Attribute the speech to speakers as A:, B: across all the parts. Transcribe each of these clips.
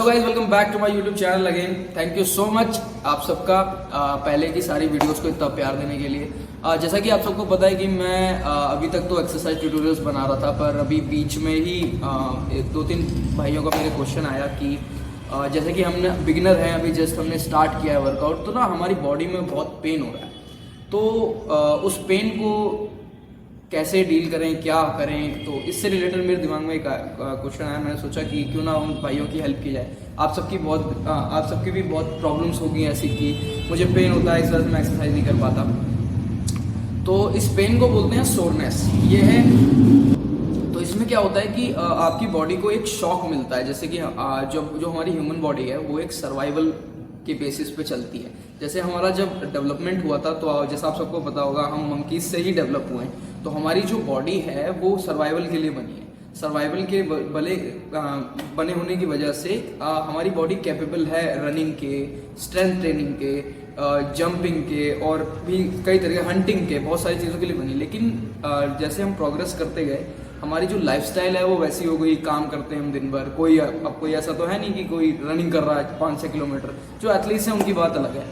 A: Guys, welcome back to my YouTube channel again. Thank you so much आप सबका पहले की सारी वीडियोस को इतना प्यार देने के लिए। जैसा कि आप सबको पता है कि मैं अभी तक तो एक्सरसाइज ट्यूटोरियल्स बना रहा था, पर अभी बीच में ही दो तीन भाइयों का मेरे क्वेश्चन आया कि जैसे कि हमने बिगिनर हैं, अभी जस्ट हमने स्टार्ट किया है वर्कआउट, तो ना हमारी बॉडी में बहुत पेन हो रहा है। तो उस पेन को कैसे डील करें, क्या करें, तो इससे रिलेटेड मेरे दिमाग में एक क्वेश्चन आया। मैंने सोचा कि क्यों ना उन भाइयों की हेल्प की जाए। आप सबकी भी बहुत प्रॉब्लम्स होगी ऐसी कि मुझे पेन होता है, इस वजह से मैं एक्सरसाइज नहीं कर पाता। तो इस पेन को बोलते हैं सोरनेस। ये है, तो इसमें क्या होता है कि आपकी बॉडी को एक शॉक मिलता है। जैसे कि जो हमारी ह्यूमन बॉडी है वो एक सर्वाइवल के बेसिस पे चलती है। जैसे हमारा जब डेवलपमेंट हुआ था, तो जैसा आप सबको पता होगा, हम मंकीज से ही डेवलप हुए हैं। तो हमारी जो बॉडी है वो सर्वाइवल के लिए बनी है। सर्वाइवल के बने होने की वजह से हमारी बॉडी कैपेबल है रनिंग के, स्ट्रेंथ ट्रेनिंग के, जंपिंग के, और भी कई तरह के हंटिंग के, बहुत सारी चीज़ों के लिए बनी। लेकिन जैसे हम प्रोग्रेस करते गए, हमारी जो लाइफस्टाइल है वो वैसी हो गई। काम करते हैं हम दिन भर, कोई ऐसा तो है नहीं कि कोई रनिंग कर रहा है 5-6 किलोमीटर। जो एथलीट्स हैं उनकी बात अलग है।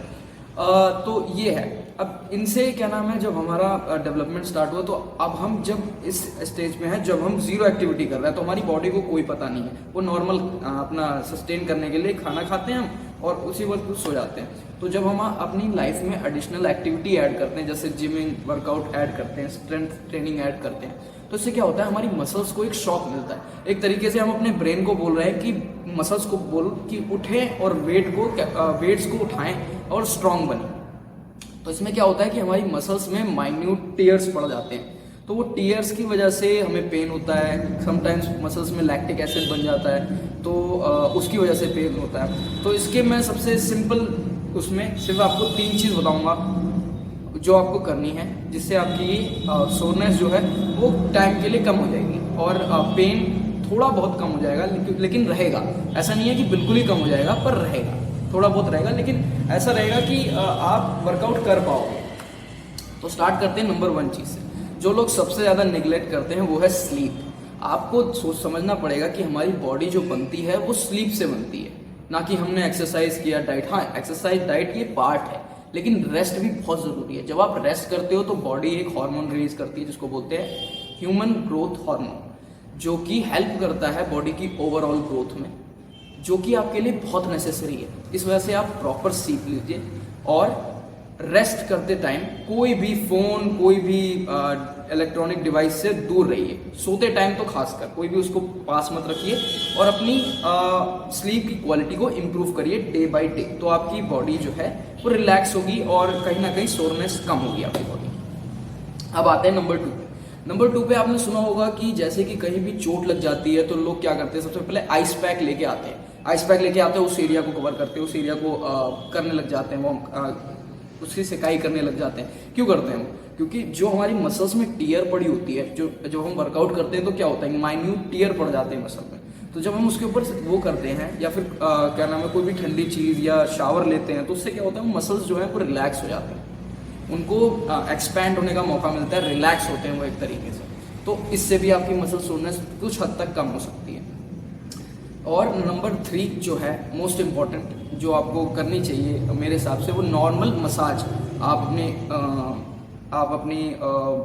A: तो ये है। अब इनसे क्या नाम है, जब हमारा डेवलपमेंट स्टार्ट हुआ, तो अब हम जब इस स्टेज में हैं जब हम जीरो एक्टिविटी कर रहे हैं, तो हमारी बॉडी को कोई पता नहीं है। वो नॉर्मल अपना सस्टेन करने के लिए खाना खाते हैं हम और उसी वक्त सो जाते हैं। तो जब हम अपनी लाइफ में एडिशनल एक्टिविटी ऐड करते हैं, जैसे जिमिंग, वर्कआउट ऐड करते हैं, स्ट्रेंथ ट्रेनिंग ऐड करते हैं, तो इससे क्या होता है, हमारी मसल्स को एक शॉक मिलता है। एक तरीके से हम अपने ब्रेन को बोल रहे हैं कि मसल्स को बोल कि उठें और वेट्स को उठाएं और स्ट्रांग बने। तो इसमें क्या होता है कि हमारी मसल्स में माइन्यूट टीयर्स पड़ जाते हैं। तो वो टीयर्स की वजह से हमें पेन होता है। समटाइम्स मसल्स में लैक्टिक एसिड बन जाता है, तो उसकी वजह से पेन होता है। तो इसके मैं सबसे सिंपल उसमें सिर्फ आपको 3 चीज़ बताऊंगा जो आपको करनी है, जिससे आपकी सोरनेस जो है वो टाइम के लिए कम हो जाएगी और पेन थोड़ा बहुत कम हो जाएगा, लेकिन रहेगा। ऐसा नहीं है कि बिल्कुल ही कम हो जाएगा, पर रहेगा, थोड़ा बहुत रहेगा, लेकिन ऐसा रहेगा कि आप वर्कआउट कर पाओगे। तो स्टार्ट करते हैं नंबर 1 चीज़ से। जो लोग सबसे ज़्यादा निगलेक्ट करते हैं वो है स्लीप। आपको समझना पड़ेगा कि हमारी बॉडी जो बनती है वो स्लीप से बनती है, ना कि हमने एक्सरसाइज किया, डाइट। हाँ, एक्सरसाइज डाइट ये पार्ट है, लेकिन रेस्ट भी बहुत ज़रूरी है। जब आप रेस्ट करते हो तो बॉडी एक हार्मोन रिलीज करती है जिसको बोलते हैं ह्यूमन ग्रोथ हार्मोन, जो कि हेल्प करता है बॉडी की ओवरऑल ग्रोथ में, जो कि आपके लिए बहुत नेसेसरी है। इस वजह से आप प्रॉपर सीख लीजिए और रेस्ट करते टाइम कोई भी फ़ोन, कोई भी इलेक्ट्रॉनिक डिवाइस से दूर रहिए। सोते टाइम तो खासकर कोई भी उसको पास मत रखिए और अपनी स्लीप की क्वालिटी को इम्प्रूव करिए डे बाय डे। तो आपकी बॉडी जो है वो रिलैक्स होगी और कहीं ना कहीं सोरनेस कम होगी आपकी बॉडी। अब आते हैं नंबर 2 पे। नंबर 2 पे आपने सुना होगा कि जैसे कि कहीं भी चोट लग जाती है तो लोग क्या करते हैं, सबसे पहले आइस पैक लेके आते हैं। आइस पैक लेके आते हैं, उस एरिया को कवर करते हैं, उस एरिया को करने लग जाते हैं, वो उसकी सिकाई करने लग जाते हैं। क्यों करते हैं? क्योंकि जो हमारी मसल्स में टीयर पड़ी होती है, जो हम वर्कआउट करते हैं तो क्या होता है, माइन्यूट टीयर पड़ जाते हैं मसल में। तो जब हम उसके ऊपर वो करते हैं या फिर क्या नाम है, कोई भी ठंडी चीज़ या शावर लेते हैं, तो उससे क्या होता है, मसल्स जो है वो रिलैक्स हो जाते हैं, उनको एक्सपैंड होने का मौका मिलता है, रिलैक्स होते हैं वो एक तरीके से। तो इससे भी आपकी मसल सोरनेस कुछ हद तक कम हो सकती है। और नंबर 3 जो है मोस्ट इम्पॉर्टेंट, जो आपको करनी चाहिए मेरे हिसाब से, वो नॉर्मल मसाज आप अपनी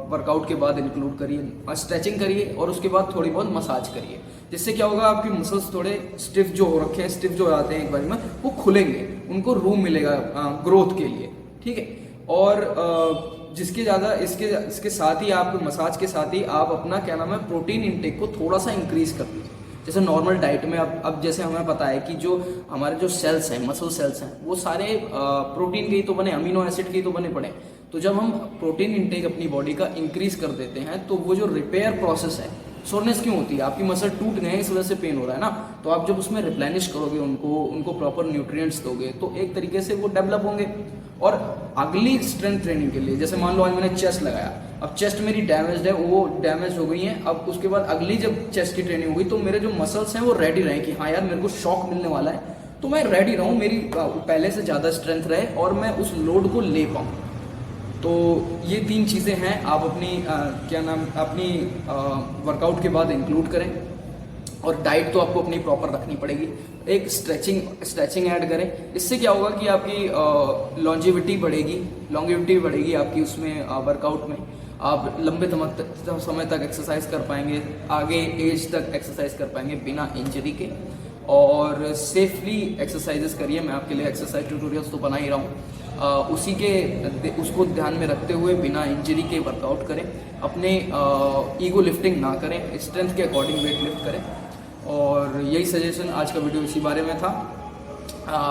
A: वर्कआउट के बाद इंक्लूड करिए। स्ट्रेचिंग करिए और उसके बाद थोड़ी बहुत मसाज करिए, जिससे क्या होगा, आपकी मसल्स थोड़े स्टिफ जो हो रखे हैं, स्टिफ जो हो जाते हैं एक बार में, वो खुलेंगे, उनको रूम मिलेगा ग्रोथ के लिए, ठीक है। और जिसके ज़्यादा इसके साथ ही आप मसाज के साथ ही आप अपना क्या नाम है, प्रोटीन इंटेक को थोड़ा सा इंक्रीज कर दीजिए। जैसे नॉर्मल डाइट में अब जैसे हमें पता है कि जो हमारे जो सेल्स हैं, मसल सेल्स हैं, वो सारे प्रोटीन के ही तो बने, अमीनो एसिड के ही तो बने पड़े। तो जब हम प्रोटीन इंटेक अपनी बॉडी का इंक्रीज कर देते हैं, तो वो जो रिपेयर प्रोसेस है, सोरनेस क्यों होती है, आपकी मसल टूट गए हैं इस वजह से पेन हो रहा है ना, तो आप जब उसमें रिप्लेनिश करोगे, उनको प्रॉपर न्यूट्रिएंट्स दोगे, तो एक तरीके से वो डेवलप होंगे। और अगली स्ट्रेंथ ट्रेनिंग के लिए, जैसे मान लो आज मैंने चेस्ट लगाया, अब चेस्ट मेरी डैमेज है, वो डैमेज हो गई है। अब उसके बाद अगली जब चेस्ट की ट्रेनिंग होगी, तो मेरे जो मसल्स हैं वो रेडी रहे कि हाँ यार मेरे को शॉक मिलने वाला है, तो मैं रेडी रहूँ, मेरी पहले से ज़्यादा स्ट्रेंथ रहे और मैं उस लोड को ले पाऊँ। तो ये 3 चीज़ें हैं, आप अपनी अपनी वर्कआउट के बाद इंक्लूड करें। और डाइट तो आपको अपनी प्रॉपर रखनी पड़ेगी। एक स्ट्रेचिंग ऐड करें। इससे क्या होगा कि आपकी लॉन्जिविटी बढ़ेगी आपकी उसमें वर्कआउट में। आप लंबे समय तक एक्सरसाइज कर पाएंगे, आगे एज तक एक्सरसाइज कर पाएंगे बिना इंजरी के। और सेफली एक्सरसाइजेस करिए। मैं आपके लिए एक्सरसाइज ट्यूटोरियल्स तो बना ही रहा हूँ, उसको ध्यान में रखते हुए बिना इंजरी के वर्कआउट करें। अपने ईगो लिफ्टिंग ना करें, स्ट्रेंथ के अकॉर्डिंग वेट लिफ्ट करें। और यही सजेशन आज का वीडियो इसी बारे में था।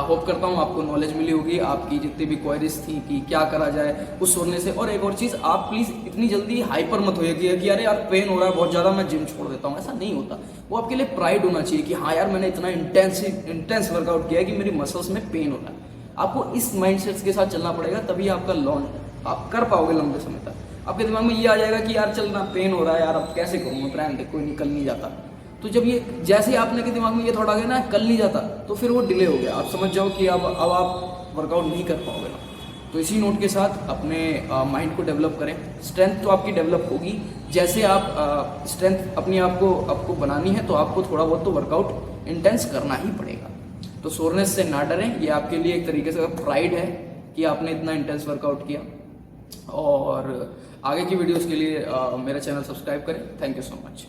A: होप करता हूँ आपको नॉलेज मिली होगी। आपकी जितनी भी क्वेरीज थी कि क्या करा जाए उस सोचने से। और एक और चीज़, आप प्लीज़ इतनी जल्दी हाइपर मत होइए कि अरे यार पेन हो रहा है बहुत ज़्यादा, मैं जिम छोड़ देता हूँ। ऐसा नहीं होता। वो आपके लिए प्राइड होना चाहिए कि हाँ यार मैंने इतना इंटेंस वर्कआउट किया है कि मेरी मसल्स में पेन हो रहा है। आपको इस माइंडसेट के साथ चलना पड़ेगा, तभी आपका लॉन्ग आप कर पाओगे लंबे समय तक। आपके दिमाग में ये आ जाएगा कि यार चलना पेन हो रहा है यार, अब कैसे करूँगा, ब्रांड कोई निकल नहीं जाता। तो जब ये जैसे ही आपने के दिमाग में ये थोड़ा आ गया ना कल नहीं जाता, तो फिर वो डिले हो गया। आप समझ जाओ कि अब आप वर्कआउट नहीं कर पाओगे ना। तो इसी नोट के साथ अपने माइंड को डेवलप करें। स्ट्रेंथ तो आपकी डेवलप होगी। जैसे आप स्ट्रेंथ अपनी आपको बनानी है तो आपको थोड़ा बहुत तो वर्कआउट इंटेंस करना ही पड़ेगा। तो सोरनेस से ना डरें। ये आपके लिए एक तरीके से प्राइड है कि आपने इतना इंटेंस वर्कआउट किया। और आगे की वीडियोस के लिए मेरा चैनल सब्सक्राइब करें। Thank you so much.